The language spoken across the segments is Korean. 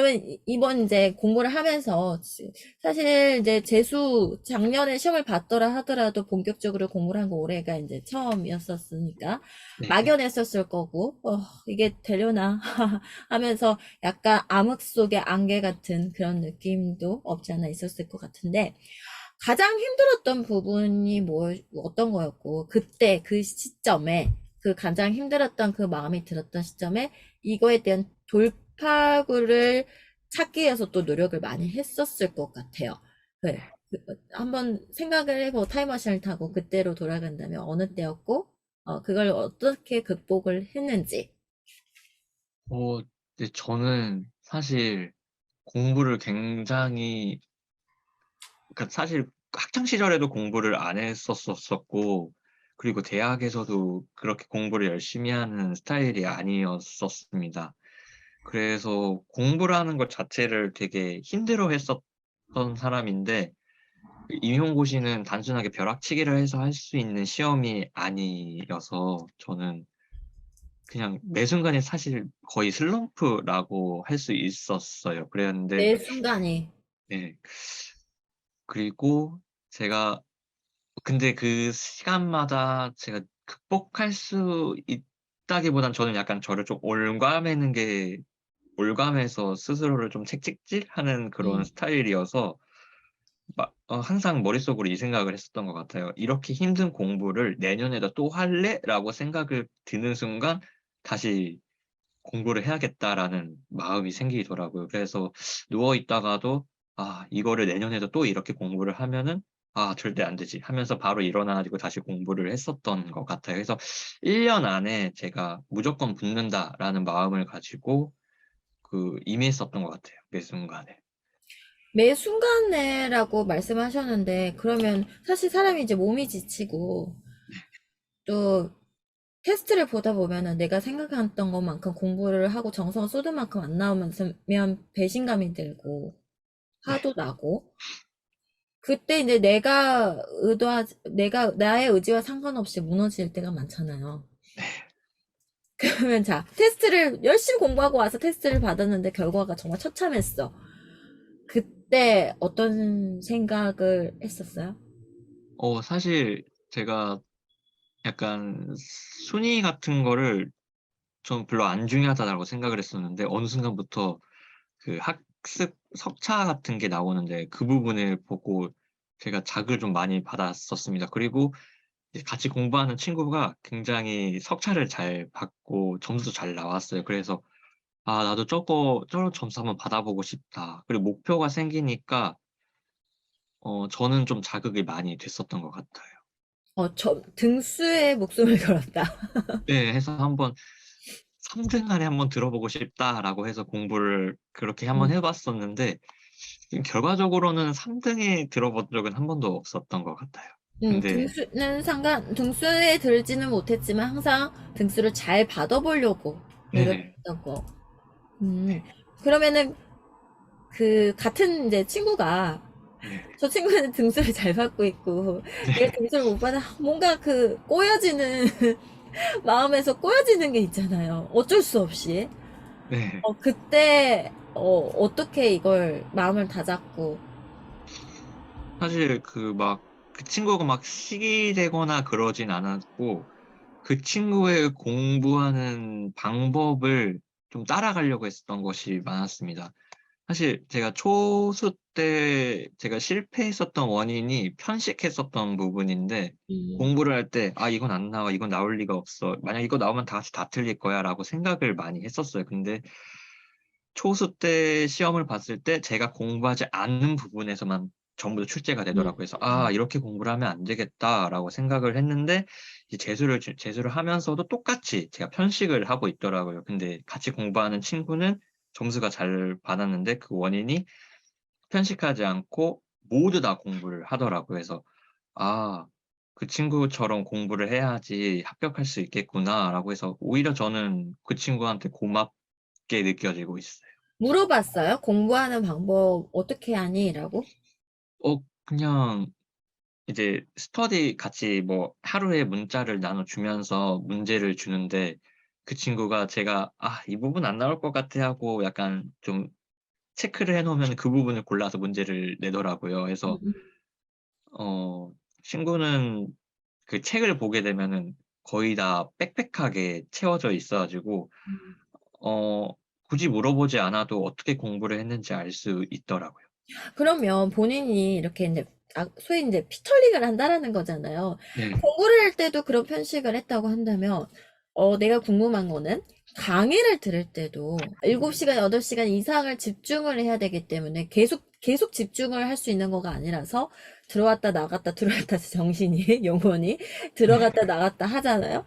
그러면 이번 이제 공부를 하면서 사실 이제 작년에 시험을 봤더라 하더라도 본격적으로 공부를 한 거 올해가 이제 처음이었었으니까 네. 막연했었을 거고, 이게 되려나 하면서 약간 암흑 속의 안개 같은 그런 느낌도 없지 않아 있었을 것 같은데, 가장 힘들었던 부분이 어떤 거였고, 그때 그 시점에, 그 가장 힘들었던 그 마음이 들었던 시점에 이거에 대한 돌파구를 찾기 위해서 또 노력을 많이 했었을 것 같아요. 네. 한번 생각을 해보고 타임머신을 타고 그때로 돌아간다면 어느 때였고, 그걸 어떻게 극복을 했는지. 근데 저는 사실 공부를 굉장히, 그러니까 사실 학창 시절에도 공부를 안 했었었고, 그리고 대학에서도 그렇게 공부를 열심히 하는 스타일이 아니었었습니다. 그래서 공부라는 것 자체를 되게 힘들어 했었던 사람인데, 임용고시는 단순하게 벼락치기를 해서 할 수 있는 시험이 아니어서 저는 그냥 매 순간이 사실 거의 슬럼프라고 할 수 있었어요. 그랬는데, 매 순간이. 네. 그리고 제가, 근데 그 시간마다 제가 극복할 수 있다기보단 저는 약간 저를 좀 올감해서 스스로를 좀 책찍질하는 그런 음. 스타일이어서 항상 머릿속으로 이 생각을 했었던 것 같아요. 이렇게 힘든 공부를 내년에도 또 할래? 라고 생각을 드는 순간 다시 공부를 해야겠다라는 마음이 생기더라고요. 그래서 누워 있다가도 이거를 내년에도 또 이렇게 공부를 하면은 절대 안 되지 하면서 바로 일어나가지고 다시 공부를 했었던 것 같아요. 그래서 1년 안에 제가 무조건 붙는다라는 마음을 가지고 임했었던 것 같아요. 매 순간에. 매 순간에라고 말씀하셨는데, 그러면 사실 사람이 이제 몸이 지치고, 또 테스트를 보다 보면은 내가 생각했던 것만큼 공부를 하고 정성을 쏟은 만큼 안 나오면 배신감이 들고, 네. 화도 나고, 그때 이제 나의 의지와 상관없이 무너질 때가 많잖아요. 그러면 자, 테스트를 열심히 공부하고 와서 테스트를 받았는데 결과가 정말 처참했어. 그때 어떤 생각을 했었어요? 사실 제가 약간 순위 같은 거를 전 별로 안 중요하다고 생각을 했었는데 어느 순간부터 그 학습 석차 같은 게 나오는데 그 부분을 보고 제가 자극을 좀 많이 받았었습니다. 그리고 이제 같이 공부하는 친구가 굉장히 석차를 잘 받고 점수도 잘 나왔어요. 그래서 나도 저런 점수 한번 받아보고 싶다. 그리고 목표가 생기니까 저는 좀 자극이 많이 됐었던 것 같아요. 등수에 목숨을 걸었다. 네, 해서 한번 3등 안에 한번 들어보고 싶다라고 해서 공부를 그렇게 한번 음. 해봤었는데 결과적으로는 3등에 들어본 적은 한 번도 없었던 것 같아요. 근데 등수에 들지는 못했지만 항상 등수를 잘 받아보려고 네네. 노력했던 거. 음, 그러면은 같은 이제 친구가 네. 저 친구는 등수를 잘 받고 있고 얘가 네. 등수를 못 받아 뭔가 꼬여지는 마음에서 꼬여지는 게 있잖아요. 어쩔 수 없이. 네. 그때 어떻게 이걸 마음을 다잡고. 사실 그 친구가 막 시기되거나 그러진 않았고 그 친구의 공부하는 방법을 좀 따라가려고 했었던 것이 많았습니다. 사실 제가 초수 때 제가 실패했었던 원인이 편식했었던 부분인데 음, 공부를 할 때 이건 안 나와 이건 나올 리가 없어 만약 이거 나오면 다 같이 다 틀릴 거야 라고 생각을 많이 했었어요. 근데 초수 때 시험을 봤을 때 제가 공부하지 않는 부분에서만 전부 다 출제가 음, 되더라고요. 그래서 이렇게 공부를 하면 안 되겠다라고 생각을 했는데 이제 재수를 하면서도 똑같이 제가 편식을 하고 있더라고요. 근데 같이 공부하는 친구는 점수가 잘 받았는데 그 원인이 편식하지 않고 모두 다 공부를 하더라고요. 그래서 아, 그 친구처럼 공부를 해야지 합격할 수 있겠구나라고 해서 오히려 저는 그 친구한테 고맙게 느껴지고 있어요. 물어봤어요? 공부하는 방법 어떻게 하니? 라고? 그냥 이제 스터디 같이 뭐 하루에 문자를 나눠주면서 문제를 주는데 그 친구가 제가 이 부분 안 나올 것 같아 하고 약간 좀 체크를 해 놓으면 그 부분을 골라서 문제를 내더라고요. 음, 그래서 음, 친구는 그 책을 보게 되면은 거의 다 빽빽하게 채워져 있어 가지고 음. 어 굳이 물어보지 않아도 어떻게 공부를 했는지 알 수 있더라고요. 그러면 본인이 이렇게 이제 소위 이제 피털릭을 한다라는 거잖아요. 네. 공부를 할 때도 그런 편식을 했다고 한다면, 내가 궁금한 거는 강의를 들을 때도 7시간, 8시간 이상을 집중을 해야 되기 때문에 계속 집중을 할 수 있는 거가 아니라서 들어왔다 나갔다 들어왔다 정신이, 영혼이 들어갔다 나갔다 하잖아요.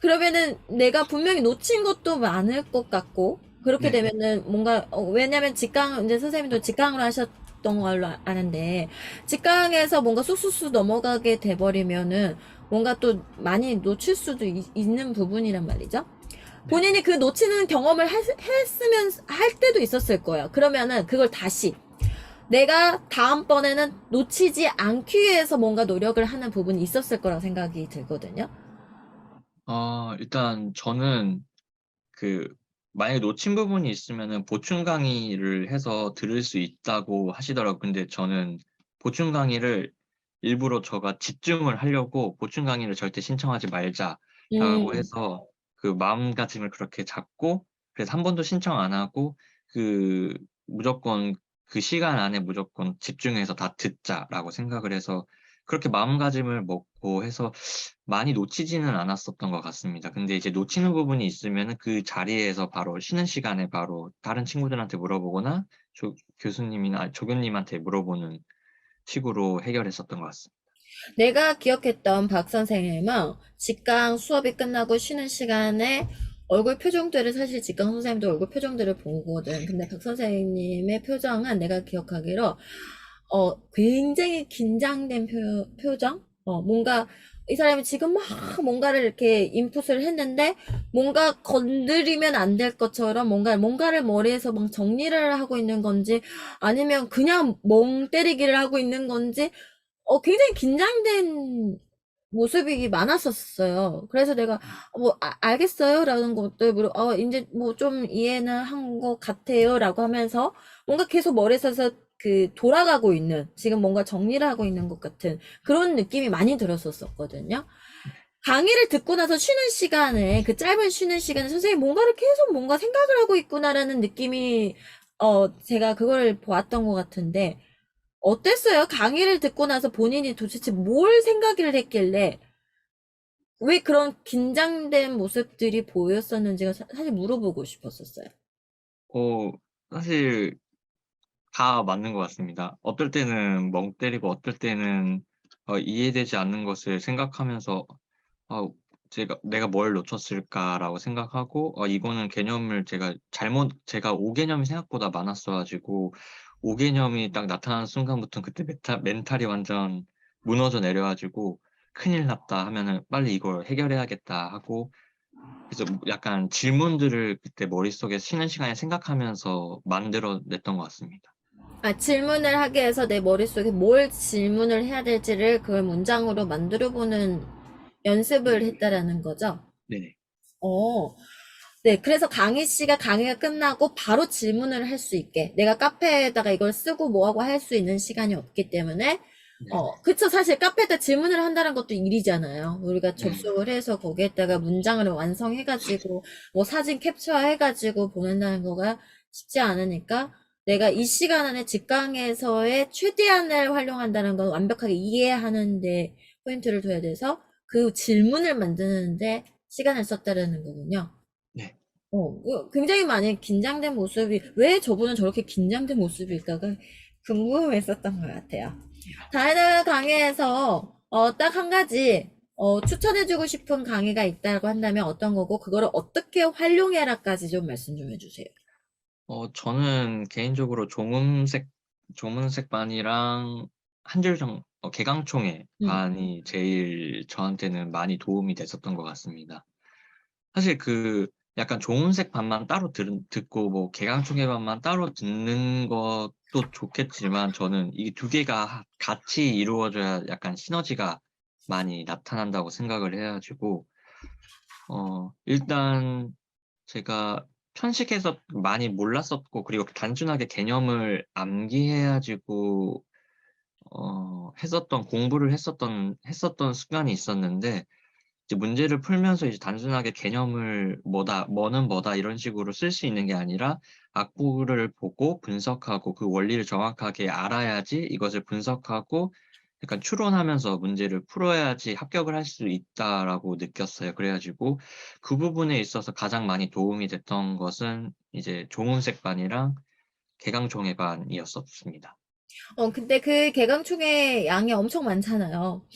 그러면은 내가 분명히 놓친 것도 많을 것 같고, 그렇게 네. 되면은 뭔가, 왜냐면 이제 선생님도 직강으로 하셨던 걸로 아는데, 직강에서 뭔가 쑥쑥쑥 넘어가게 돼버리면은 뭔가 또 많이 놓칠 수도 있는 부분이란 말이죠. 네. 본인이 그 놓치는 경험을 했으면 할 때도 있었을 거예요. 그러면은 그걸 다시 내가 다음번에는 놓치지 않기 위해서 뭔가 노력을 하는 부분이 있었을 거라고 생각이 들거든요. 일단 저는 그 만약에 놓친 부분이 있으면은 보충 강의를 해서 들을 수 있다고 하시더라고요. 근데 저는 보충 강의를 일부러 제가 집중을 하려고 "보충 강의를 절대 신청하지 말자."라고 음. 해서 그 마음가짐을 그렇게 잡고 그래서 한 번도 신청 안 하고 그 무조건 그 시간 안에 무조건 집중해서 다 듣자라고 생각을 해서 그렇게 마음가짐을 먹고 해서 많이 놓치지는 않았었던 것 같습니다. 근데 이제 놓치는 부분이 있으면은 그 자리에서 바로 쉬는 시간에 바로 다른 친구들한테 물어보거나 교수님이나 조교님한테 물어보는 식으로 해결했었던 것 같습니다. 내가 기억했던 박 선생님은 직강 수업이 끝나고 쉬는 시간에 얼굴 표정들을, 사실 직강 선생님도 얼굴 표정들을 보거든. 근데 박 선생님의 표정은 내가 기억하기로 굉장히 긴장된 표정? 뭔가 이 사람이 지금 막 뭔가를 이렇게 인풋을 했는데 뭔가 건드리면 안 될 것처럼 뭔가를 머리에서 막 정리를 하고 있는 건지 아니면 그냥 멍 때리기를 하고 있는 건지 굉장히 긴장된 모습이 많았었어요. 그래서 내가, 알겠어요? 라는 것도 이제 뭐 좀 이해는 한 것 같아요. 라고 하면서 뭔가 계속 머릿속에서 돌아가고 있는, 지금 뭔가 정리를 하고 있는 것 같은 그런 느낌이 많이 들었었거든요. 강의를 듣고 나서 쉬는 시간에, 그 짧은 쉬는 시간에 선생님이 뭔가를 계속 뭔가 생각을 하고 있구나라는 느낌이, 제가 그걸 보았던 것 같은데, 어땠어요? 강의를 듣고 나서 본인이 도대체 뭘 생각을 했길래 왜 그런 긴장된 모습들이 보였었는지가 사실 물어보고 싶었었어요. 어 사실 다 맞는 것 같습니다. 어떨 때는 멍 때리고 어떨 때는 이해되지 않는 것을 생각하면서 '아 제가 내가 뭘 놓쳤을까.'라고 생각하고 이거는 개념을 제가 5개념이 생각보다 많았어 가지고 5개념이 딱 나타나는 순간부터는 그때 멘탈이 완전 무너져 내려 가지고 '큰일 났다.' 하면은 '빨리 이걸 해결해야겠다.' 하고 그래서 약간 질문들을 그때 머릿속에 쉬는 시간에 생각하면서 만들어 냈던 것 같습니다. 질문을 하기 위해서 내 머릿속에 뭘 질문을 해야 될지를 그걸 문장으로 만들어보는 연습을 했다라는 거죠. 네네. 어, 네, 그래서 강의가 끝나고 바로 질문을 할 수 있게. 내가 카페에다가 이걸 쓰고 뭐하고 할 수 있는 시간이 없기 때문에, 네네. 그쵸. 사실 카페에다 질문을 한다는 것도 일이잖아요. 우리가 네. 접속을 해서 거기에다가 문장을 완성해가지고, 뭐 사진 캡처해가지고 보낸다는 거가 쉽지 않으니까, 내가 이 시간 안에 직강에서의 최대한을 활용한다는 건 완벽하게 이해하는데 포인트를 둬야 돼서 그 질문을 만드는데 시간을 썼다라는 거군요. 네. 굉장히 많이 긴장된 모습이, 왜 저분은 저렇게 긴장된 모습일까가 궁금했었던 것 같아요. 다이나 강의에서, 딱 한 가지, 추천해주고 싶은 강의가 있다고 한다면 어떤 거고, 그거를 어떻게 활용해라까지 좀 말씀 좀 해주세요. 저는 개인적으로 조문색 반이랑 한 줄 개강총회 음, 반이 제일 저한테는 많이 도움이 됐었던 것 같습니다. 사실 약간 조문색 반만 따로 듣고 뭐 개강총회 반만 따로 듣는 것도 좋겠지만 저는 이 두 개가 같이 이루어져야 약간 시너지가 많이 나타난다고 생각을 해 가지고 일단 제가 편식해서 많이 몰랐었고, 그리고 단순하게 개념을 암기해가지고, 공부를 했었던 습관이 있었는데, 이제 문제를 풀면서 이제 단순하게 개념을 뭐는 뭐다 이런 식으로 쓸 수 있는 게 아니라 악보를 보고 분석하고 그 원리를 정확하게 알아야지 이것을 분석하고 약간 추론하면서 문제를 풀어야지 합격을 할 수 있다라고 느꼈어요. 그래가지고 그 부분에 있어서 가장 많이 도움이 됐던 것은 이제 조문색반이랑 개강총회반이었었습니다. 근데 그 개강총회 양이 엄청 많잖아요.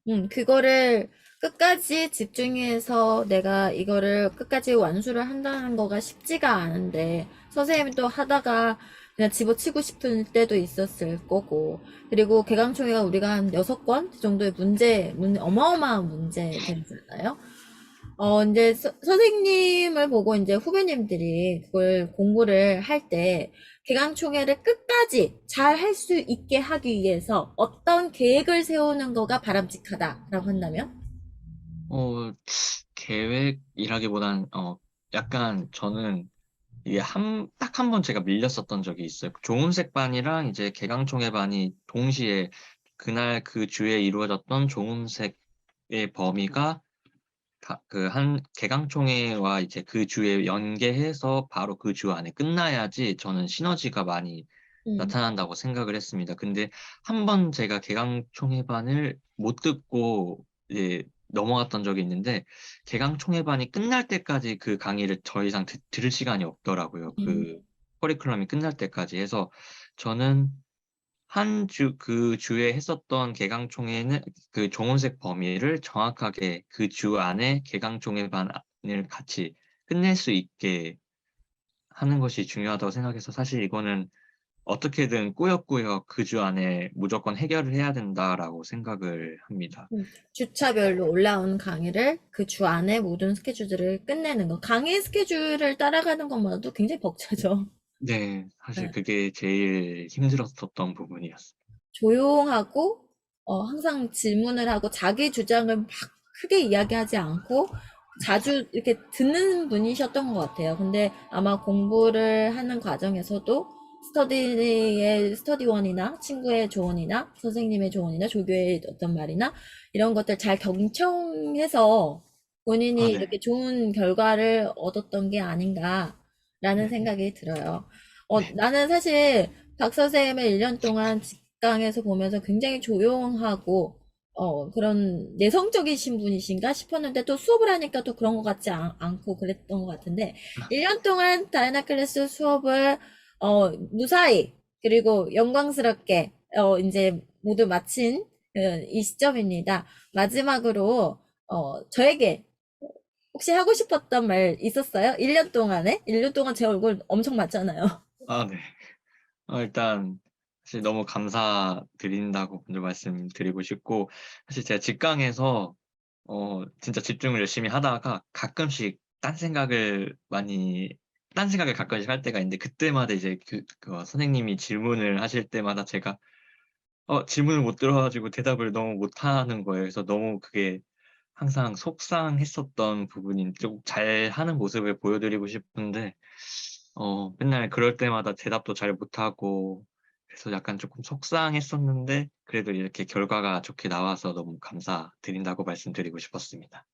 네. 그거를 끝까지 집중해서 내가 이거를 끝까지 완수를 한다는 거가 쉽지가 않은데, 선생님이 또 하다가 그냥 집어치고 싶을 때도 있었을 거고, 그리고 개강총회가 우리가 한 6권 정도의 어마어마한 문제들이잖아요. 이제 선생님을 보고 이제 후배님들이 그걸 공부를 할 때 개강총회를 끝까지 잘 할 수 있게 하기 위해서 어떤 계획을 세우는 거가 바람직하다라고 한다면? 어, 계획이라기보단, 약간 저는 이게 딱 한 번 제가 밀렸었던 적이 있어요. 조은색 반이랑 이제 개강총회 반이 동시에 그날 그 주에 이루어졌던 조은색의 범위가 개강총회와 이제 그 주에 연계해서 바로 그 주 안에 끝나야지 저는 시너지가 많이 음, 나타난다고 생각을 했습니다. 근데 한 번 제가 개강총회반을 못 듣고 이제 넘어갔던 적이 있는데 개강총회반이 끝날 때까지 그 강의를 더 이상 들을 시간이 없더라고요. 음, 그 커리큘럼이 끝날 때까지 해서 저는 그 주에 했었던 개강총회는 그 정원색 범위를 정확하게 그 주 안에 개강총회반을 같이 끝낼 수 있게 하는 것이 중요하다고 생각해서 사실 이거는 어떻게든 꾸역꾸역 그 주 안에 무조건 해결을 해야 된다라고 생각을 합니다. 주차별로 올라온 강의를 그 주 안에 모든 스케줄들을 끝내는 거. 강의 스케줄을 따라가는 것만으로도 굉장히 벅차죠. 네, 사실 네. 그게 제일 힘들었었던 부분이었어요. 조용하고 항상 질문을 하고 자기 주장을 막 크게 이야기하지 않고 자주 이렇게 듣는 분이셨던 것 같아요. 근데 아마 공부를 하는 과정에서도 스터디원이나 친구의 조언이나 선생님의 조언이나 조교의 어떤 말이나 이런 것들 잘 경청해서 아, 본인이 네. 이렇게 좋은 결과를 얻었던 게 아닌가라는 네. 생각이 들어요. 네. 나는 사실 박 선생님을 1년 동안 직강에서 보면서 굉장히 조용하고, 그런 내성적이신 분이신가 싶었는데 또 수업을 하니까 또 그런 것 같지 않고 그랬던 것 같은데, 1년 동안 다이나 클래스 수업을, 무사히, 그리고 영광스럽게, 이제 모두 마친, 이 시점입니다. 마지막으로, 저에게 혹시 하고 싶었던 말 있었어요? 1년 동안에? 1년 동안 제 얼굴 엄청 맞잖아요. 아, 네. 일단 사실 너무 감사드린다고 먼저 말씀드리고 싶고 사실 제가 직강에서 진짜 집중을 열심히 하다가 가끔씩 딴 생각을 가끔씩 할 때가 있는데 그때마다 이제 그 선생님이 질문을 하실 때마다 제가 질문을 못 들어가지고 대답을 너무 못하는 거예요. 그래서 너무 그게 항상 속상했었던 부분인 좀 잘하는 모습을 보여드리고 싶은데 맨날 그럴 때마다 대답도 잘 못하고 그래서 약간 조금 속상했었는데 그래도 이렇게 결과가 좋게 나와서 너무 감사드린다고 말씀드리고 싶었습니다.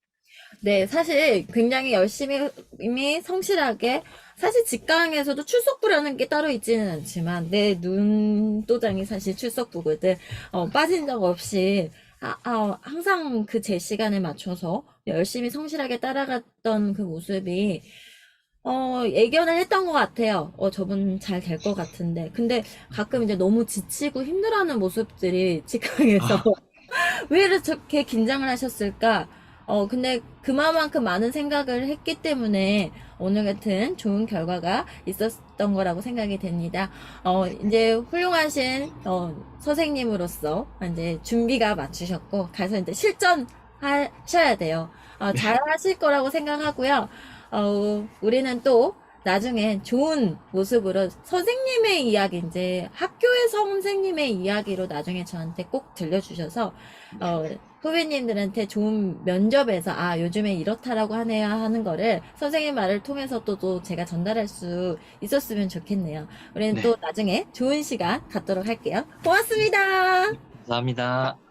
네, 사실 굉장히 열심히 이미 성실하게 사실 직강에서도 출석부라는 게 따로 있지는 않지만 내 눈도장이 사실 출석부거든. 빠진 적 없이 항상 그 제 시간에 맞춰서 열심히 성실하게 따라갔던 그 모습이 예견을 했던 것 같아요. 저분 잘 될 것 같은데. 근데 가끔 이제 너무 지치고 힘들어하는 모습들이 직강에서 아, 왜 이렇게 긴장을 하셨을까? 근데 그만큼 많은 생각을 했기 때문에 오늘 같은 좋은 결과가 있었던 거라고 생각이 됩니다. 이제 훌륭하신, 선생님으로서 이제 준비가 맞추셨고, 가서 이제 실전하셔야 돼요. 잘 네. 하실 거라고 생각하고요. 우리는 또 나중에 좋은 모습으로 선생님의 이야기, 이제 학교의 선생님의 이야기로 나중에 저한테 꼭 들려주셔서, 어, 후배님들한테 좋은 면접에서, 아, 요즘에 이렇다라고 하네요 하는 거를 선생님 말을 통해서 또 제가 전달할 수 있었으면 좋겠네요. 우리는 또 네, 나중에 좋은 시간 갖도록 할게요. 고맙습니다. 감사합니다.